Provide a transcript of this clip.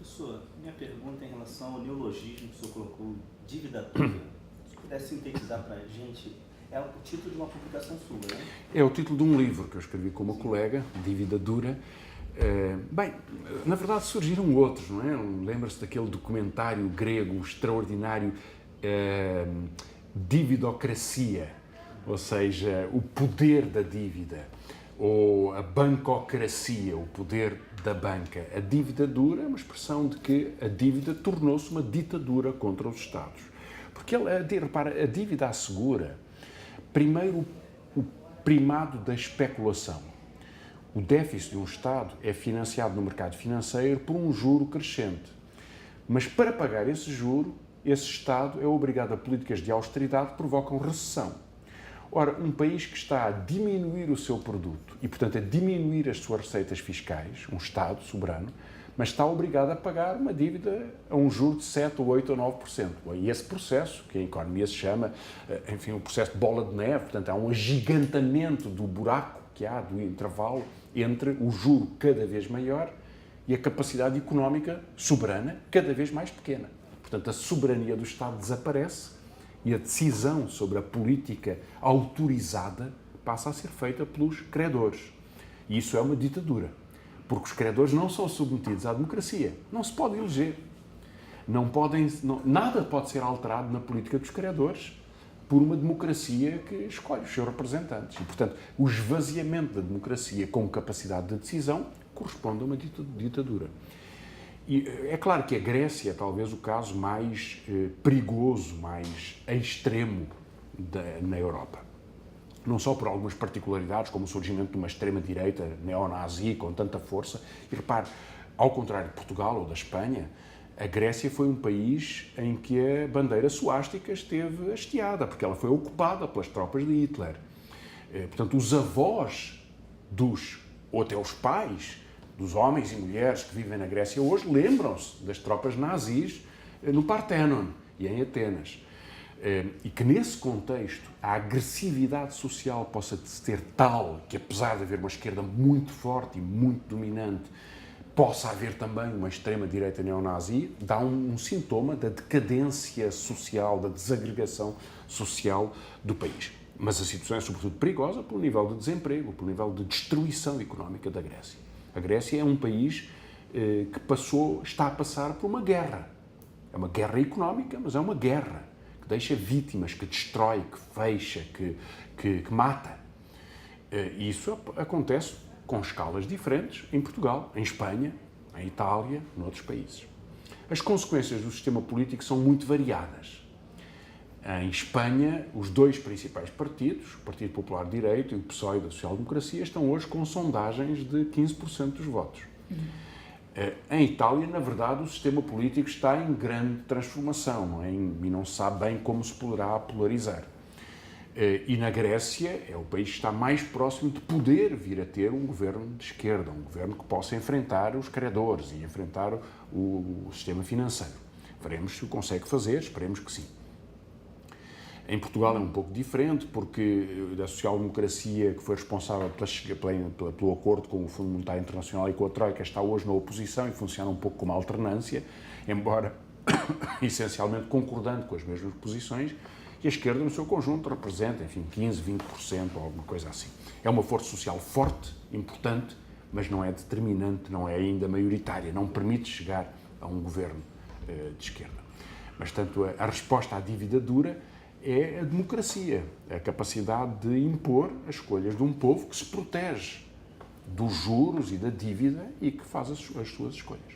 Professor, minha pergunta é em relação ao neologismo que o senhor colocou, dívida dura. Se pudesse sintetizar para a gente, é o título de uma publicação sua, né? É o título de um livro que eu escrevi com uma colega, Dívida Dura. Bem, na verdade surgiram outros, não é? Lembra-se daquele documentário grego extraordinário, Dividocracia, ou seja, o poder da dívida, ou a bancocracia, o poder da banca. A dívida dura é uma expressão de que a dívida tornou-se uma ditadura contra os Estados. Porque, repara, a dívida assegura, primeiro, o primado da especulação. O déficit de um Estado é financiado no mercado financeiro por um juro crescente. Mas para pagar esse juro, esse Estado é obrigado a políticas de austeridade que provocam recessão. Ora, um país que está a diminuir o seu produto e, portanto, a diminuir as suas receitas fiscais, um Estado soberano, mas está obrigado a pagar uma dívida a um juro de 7, ou 8 ou 9%. E esse processo, que em economia se chama, enfim, o processo de bola de neve, portanto, há um agigantamento do buraco que há, do intervalo entre o juro cada vez maior e a capacidade económica soberana cada vez mais pequena. Portanto, a soberania do Estado desaparece e a decisão sobre a política autorizada passa a ser feita pelos credores. E isso é uma ditadura, porque os credores não são submetidos à democracia. Não se pode eleger. Nada pode ser alterado na política dos credores por uma democracia que escolhe os seus representantes. E, portanto, o esvaziamento da democracia com capacidade de decisão corresponde a uma ditadura. E é claro que a Grécia é talvez o caso mais perigoso, mais extremo na Europa. Não só por algumas particularidades, como o surgimento de uma extrema-direita neonazi com tanta força. E repare, ao contrário de Portugal ou da Espanha, a Grécia foi um país em que a bandeira suástica esteve hasteada, porque ela foi ocupada pelas tropas de Hitler. Portanto, os avós ou até os pais dos homens e mulheres que vivem na Grécia hoje lembram-se das tropas nazis no Parthenon e em Atenas. E que nesse contexto a agressividade social possa ser tal que, apesar de haver uma esquerda muito forte e muito dominante, possa haver também uma extrema-direita neonazi, dá um sintoma da decadência social, da desagregação social do país. Mas a situação é sobretudo perigosa pelo nível de desemprego, pelo nível de destruição económica da Grécia. A Grécia é um país que está a passar por uma guerra. É uma guerra económica, mas é uma guerra que deixa vítimas, que destrói, que fecha, que mata. E isso acontece com escalas diferentes em Portugal, em Espanha, em Itália, em outros países. As consequências do sistema político são muito variadas. Em Espanha, os dois principais partidos, o Partido Popular de Direita e o PSOE da Social Democracia, estão hoje com sondagens de 15% dos votos. Em Itália, na verdade, o sistema político está em grande transformação e não se sabe bem como se poderá polarizar. E na Grécia é o país que está mais próximo de poder vir a ter um governo de esquerda, um governo que possa enfrentar os credores e enfrentar o sistema financeiro. Veremos se o consegue fazer, esperemos que sim. Em Portugal é um pouco diferente, porque a social-democracia, que foi responsável pelo acordo com o Fundo Monetário Internacional e com a Troika, está hoje na oposição e funciona um pouco como alternância, embora essencialmente concordando com as mesmas posições, e a esquerda, no seu conjunto, representa, enfim, 15%, 20% ou alguma coisa assim. É uma força social forte, importante, mas não é determinante, não é ainda maioritária, não permite chegar a um governo de esquerda. Mas, tanto a resposta à dívida dura é a democracia, a capacidade de impor as escolhas de um povo que se protege dos juros e da dívida e que faz as suas escolhas.